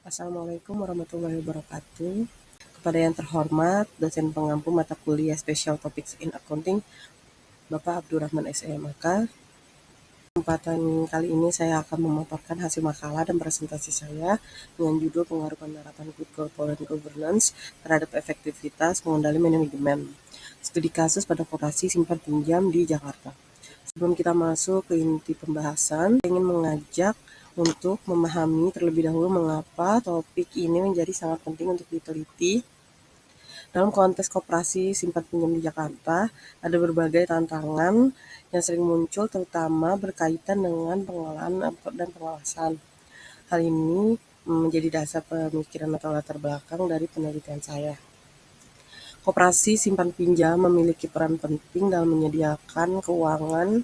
Assalamualaikum warahmatullahi wabarakatuh. Kepada yang terhormat, dosen pengampu mata kuliah Special Topics in Accounting, Bapak Abdurrahman SMAK. Kesempatan kali ini saya akan memaparkan hasil makalah dan presentasi saya dengan judul Pengaruh Penerapan Good Corporate Governance terhadap Efektivitas Pengendalian Manajemen. Studi kasus pada koperasi simpan pinjam di Jakarta. Sebelum kita masuk ke inti pembahasan, saya ingin mengajak untuk memahami terlebih dahulu mengapa topik ini menjadi sangat penting untuk diteliti. Dalam konteks koperasi simpan pinjam di Jakarta, ada berbagai tantangan yang sering muncul terutama berkaitan dengan pengelolaan dan pengawasan. Hal ini menjadi dasar pemikiran atau latar belakang dari penelitian saya. Koperasi simpan pinjam memiliki peran penting dalam menyediakan keuangan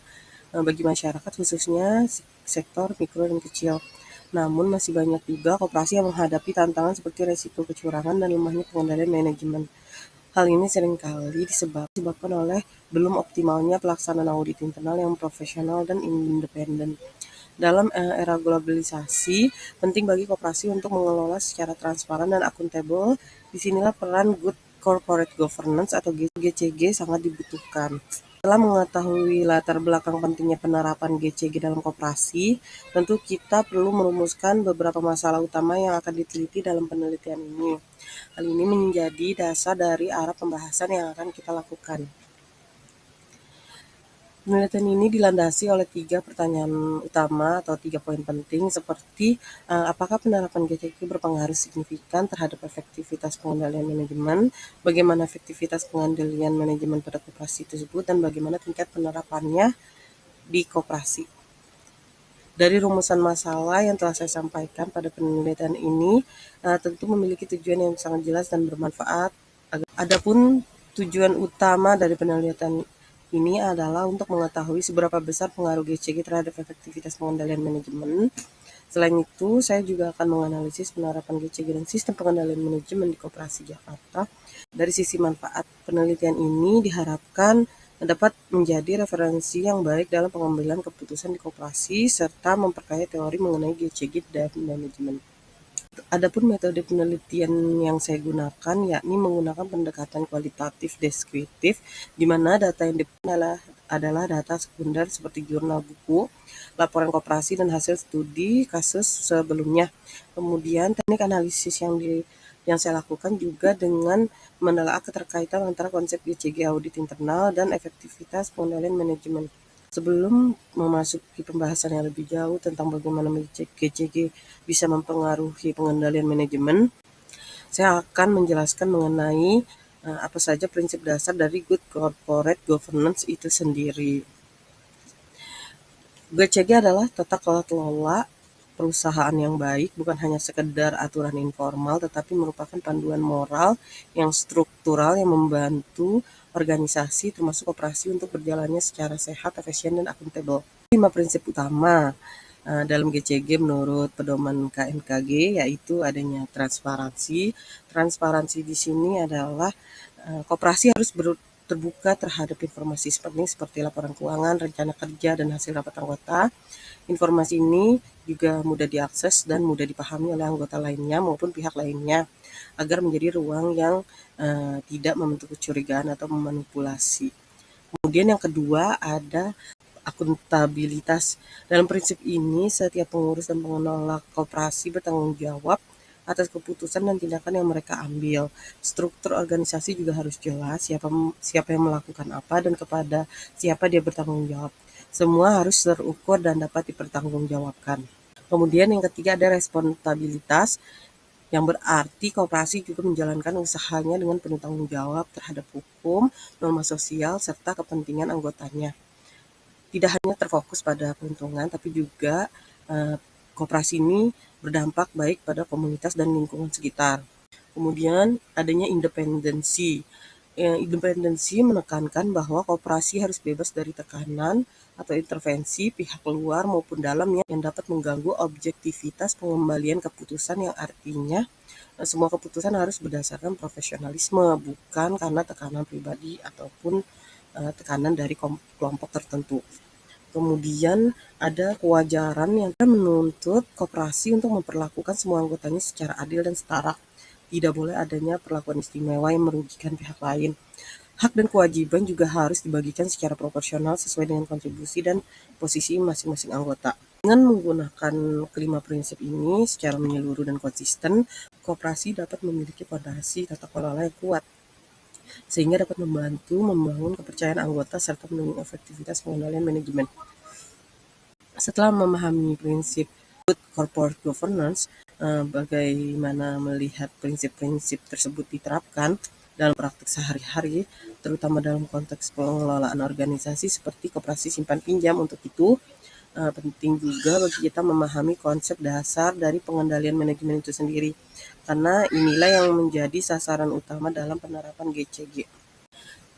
bagi masyarakat khususnya sektor mikro dan kecil. Namun masih banyak juga koperasi yang menghadapi tantangan seperti resiko kecurangan dan lemahnya pengendalian manajemen. Hal ini seringkali disebabkan oleh belum optimalnya pelaksanaan audit internal yang profesional dan independen. Dalam era globalisasi, penting bagi koperasi untuk mengelola secara transparan dan akuntabel. Disinilah peran Good Corporate Governance atau GCG sangat dibutuhkan. Setelah mengetahui latar belakang pentingnya penerapan GCG dalam koperasi, tentu kita perlu merumuskan beberapa masalah utama yang akan diteliti dalam penelitian ini. Hal ini menjadi dasar dari arah pembahasan yang akan kita lakukan. Penelitian ini dilandasi oleh 3 pertanyaan utama atau 3 poin penting seperti apakah penerapan GCG berpengaruh signifikan terhadap efektivitas pengendalian manajemen, bagaimana efektivitas pengendalian manajemen pada koperasi tersebut, dan bagaimana tingkat penerapannya di koperasi. Dari rumusan masalah yang telah saya sampaikan pada penelitian ini tentu memiliki tujuan yang sangat jelas dan bermanfaat. Adapun tujuan utama dari penelitian ini adalah untuk mengetahui seberapa besar pengaruh GCG terhadap efektivitas pengendalian manajemen. Selain itu, saya juga akan menganalisis penerapan GCG dan sistem pengendalian manajemen di Koperasi Jakarta. Dari sisi manfaat, penelitian ini diharapkan dapat menjadi referensi yang baik dalam pengambilan keputusan di koperasi serta memperkaya teori mengenai GCG dan manajemen. Adapun metode penelitian yang saya gunakan yakni menggunakan pendekatan kualitatif deskriptif di mana data yang diperoleh adalah data sekunder seperti jurnal buku, laporan koperasi dan hasil studi kasus sebelumnya. Kemudian teknik analisis yang saya lakukan juga dengan menelaah keterkaitan antara konsep GCG audit internal dan efektivitas pengendalian manajemen. Sebelum memasuki pembahasan yang lebih jauh tentang bagaimana GCG bisa mempengaruhi pengendalian manajemen, saya akan menjelaskan mengenai apa saja prinsip dasar dari Good Corporate Governance itu sendiri. GCG adalah tata kelola perusahaan yang baik, bukan hanya sekedar aturan informal, tetapi merupakan panduan moral yang struktural yang membantu organisasi termasuk operasi untuk berjalannya secara sehat, efisien, dan akuntabel. 5 prinsip utama dalam GCG menurut pedoman KNKG yaitu adanya transparansi. Transparansi di sini adalah koperasi harus terbuka terhadap informasi penting seperti laporan keuangan, rencana kerja, dan hasil rapat anggota. Informasi ini juga mudah diakses dan mudah dipahami oleh anggota lainnya maupun pihak lainnya agar menjadi ruang yang tidak membentuk kecurigaan atau memanipulasi. Kemudian yang kedua ada akuntabilitas. Dalam prinsip ini, setiap pengurus dan pengelola koperasi bertanggung jawab atas keputusan dan tindakan yang mereka ambil. Struktur organisasi juga harus jelas siapa yang melakukan apa dan kepada siapa dia bertanggung jawab. Semua harus terukur dan dapat dipertanggungjawabkan. Kemudian yang ketiga ada responsibilitas, yang berarti koperasi juga menjalankan usahanya dengan penuh tanggung jawab terhadap hukum, norma sosial, serta kepentingan anggotanya. Tidak hanya terfokus pada keuntungan, tapi juga koperasi ini berdampak baik pada komunitas dan lingkungan sekitar. Kemudian adanya independensi. Independensi menekankan bahwa koperasi harus bebas dari tekanan atau intervensi pihak luar maupun dalam yang dapat mengganggu objektivitas pengembalian keputusan, yang artinya semua keputusan harus berdasarkan profesionalisme, bukan karena tekanan pribadi ataupun tekanan dari kelompok tertentu. Kemudian ada kewajaran yang menuntut koperasi untuk memperlakukan semua anggotanya secara adil dan setara. Tidak boleh adanya perlakuan istimewa yang merugikan pihak lain. Hak dan kewajiban juga harus dibagikan secara proporsional sesuai dengan kontribusi dan posisi masing-masing anggota. Dengan menggunakan kelima prinsip ini secara menyeluruh dan konsisten, koperasi dapat memiliki fondasi tata kelola yang kuat, sehingga dapat membantu membangun kepercayaan anggota serta mendukung efektivitas pengendalian manajemen. Setelah memahami prinsip good corporate governance, bagaimana melihat prinsip-prinsip tersebut diterapkan dalam praktik sehari-hari, terutama dalam konteks pengelolaan organisasi seperti koperasi simpan pinjam. Untuk itu, penting juga bagi kita memahami konsep dasar dari pengendalian manajemen itu sendiri, karena inilah yang menjadi sasaran utama dalam penerapan GCG.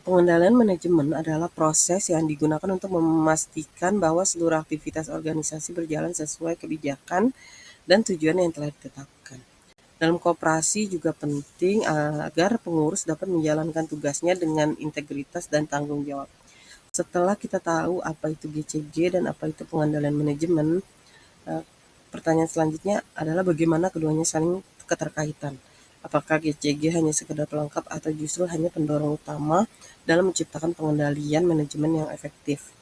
Pengendalian manajemen adalah proses yang digunakan untuk memastikan bahwa seluruh aktivitas organisasi berjalan sesuai kebijakan dan tujuan yang telah ditetapkan. Dalam koperasi juga penting agar pengurus dapat menjalankan tugasnya dengan integritas dan tanggung jawab. Setelah kita tahu apa itu GCG dan apa itu pengendalian manajemen, pertanyaan selanjutnya adalah bagaimana keduanya saling keterkaitan. Apakah GCG hanya sekedar pelengkap atau justru hanya pendorong utama dalam menciptakan pengendalian manajemen yang efektif?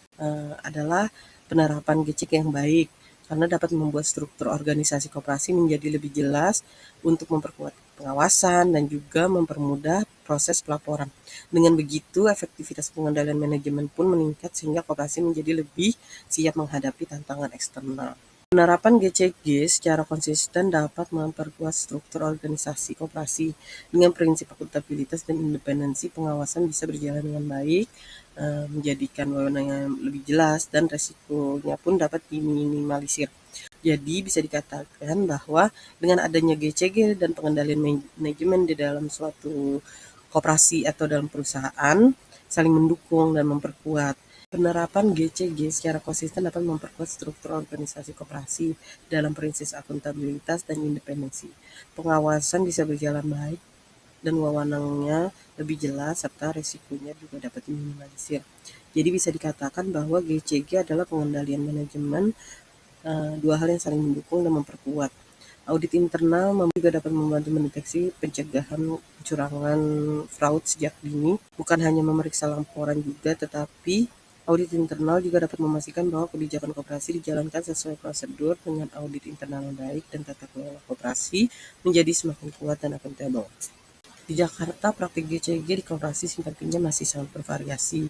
Adalah penerapan GCG yang baik, karena dapat membuat struktur organisasi koperasi menjadi lebih jelas untuk memperkuat pengawasan dan juga mempermudah proses pelaporan. Dengan begitu, efektivitas pengendalian manajemen pun meningkat sehingga koperasi menjadi lebih siap menghadapi tantangan eksternal. Penerapan GCG secara konsisten dapat memperkuat struktur organisasi koperasi. Dengan prinsip akuntabilitas dan independensi, pengawasan bisa berjalan dengan baik, menjadikan wewenang yang lebih jelas, dan resikonya pun dapat diminimalisir. Jadi bisa dikatakan bahwa dengan adanya GCG dan pengendalian manajemen di dalam suatu koperasi atau dalam perusahaan saling mendukung dan memperkuat. Penerapan GCG secara konsisten dapat memperkuat struktur organisasi koperasi dalam prinsip akuntabilitas dan independensi. Pengawasan bisa berjalan baik dan wewenangnya lebih jelas serta risikonya juga dapat diminimalisir. Jadi bisa dikatakan bahwa GCG adalah pengendalian manajemen, dua hal yang saling mendukung dan memperkuat. Audit internal juga dapat membantu mendeteksi pencegahan kecurangan fraud sejak dini, bukan hanya memeriksa laporan juga, tetapi audit internal juga dapat memastikan bahwa kebijakan koperasi dijalankan sesuai prosedur. Dengan audit internal yang baik dan tata kelola koperasi menjadi semakin kuat dan akuntabel. Di Jakarta, praktik GCG di koperasi simpan pinjam masih sangat bervariasi.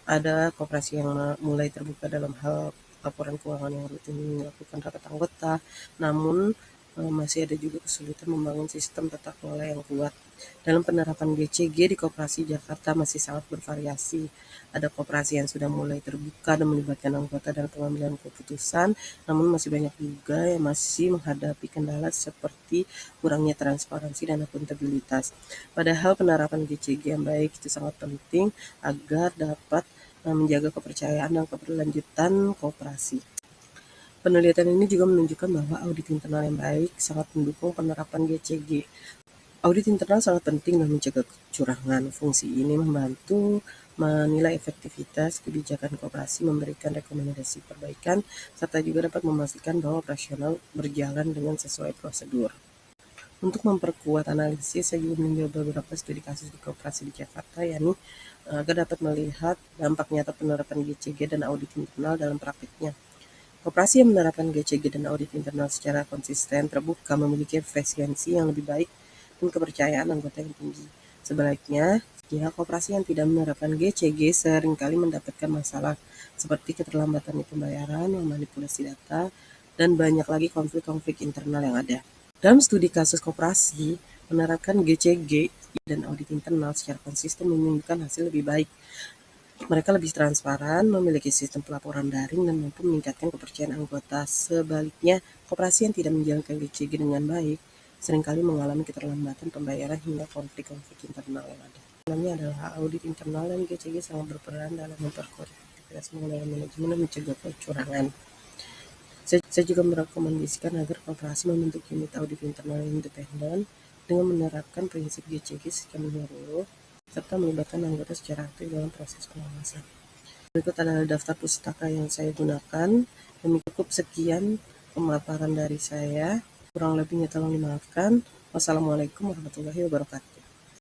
Ada koperasi yang mulai terbuka dalam hal laporan keuangan yang rutin dilakukan rapat anggota, namun masih ada juga kesulitan membangun sistem tata kelola yang kuat. Dalam penerapan GCG di koperasi Jakarta masih sangat bervariasi. Ada koperasi yang sudah mulai terbuka dan melibatkan anggota dalam pengambilan keputusan, namun masih banyak juga yang masih menghadapi kendala seperti kurangnya transparansi dan akuntabilitas. Padahal penerapan GCG yang baik itu sangat penting agar dapat menjaga kepercayaan dan keberlanjutan koperasi. Penelitian ini juga menunjukkan bahwa audit internal yang baik sangat mendukung penerapan GCG. Audit internal sangat penting dalam mencegah kecurangan. Fungsi ini membantu menilai efektivitas kebijakan koperasi, memberikan rekomendasi perbaikan, serta juga dapat memastikan bahwa operasional berjalan dengan sesuai prosedur. Untuk memperkuat analisis, saya juga meninjau beberapa studi kasus di koperasi di Jakarta, yakni agar dapat melihat dampak nyata penerapan GCG dan audit internal dalam praktiknya. Koperasi yang menerapkan GCG dan audit internal secara konsisten, terbuka, memiliki efisiensi yang lebih baik dan kepercayaan anggota yang tinggi. Sebaliknya, koperasi yang tidak menerapkan GCG seringkali mendapatkan masalah seperti keterlambatan di pembayaran, manipulasi data, dan banyak lagi konflik-konflik internal yang ada. Dalam studi kasus koperasi, menerapkan GCG dan audit internal secara konsisten menunjukkan hasil lebih baik. Mereka lebih transparan, memiliki sistem pelaporan daring, dan mampu meningkatkan kepercayaan anggota. Sebaliknya, koperasi yang tidak menjalankan GCG dengan baik seringkali mengalami keterlambatan pembayaran hingga konflik-konflik internal yang ada. Dalamnya adalah audit internal dan GCG sangat berperan dalam memperkuat efektivitas pengelolaan manajemen dan mencegah kecurangan. Saya juga merekomendasikan agar koperasi membentuk unit audit internal yang independen dengan menerapkan prinsip GCG secara menyeluruh serta melibatkan anggota secara aktif dalam proses pengawasan. Berikut adalah daftar pustaka yang saya gunakan. Cukup sekian pemaparan dari saya. Kurang lebihnya tolong dimaafkan. Wassalamualaikum warahmatullahi wabarakatuh.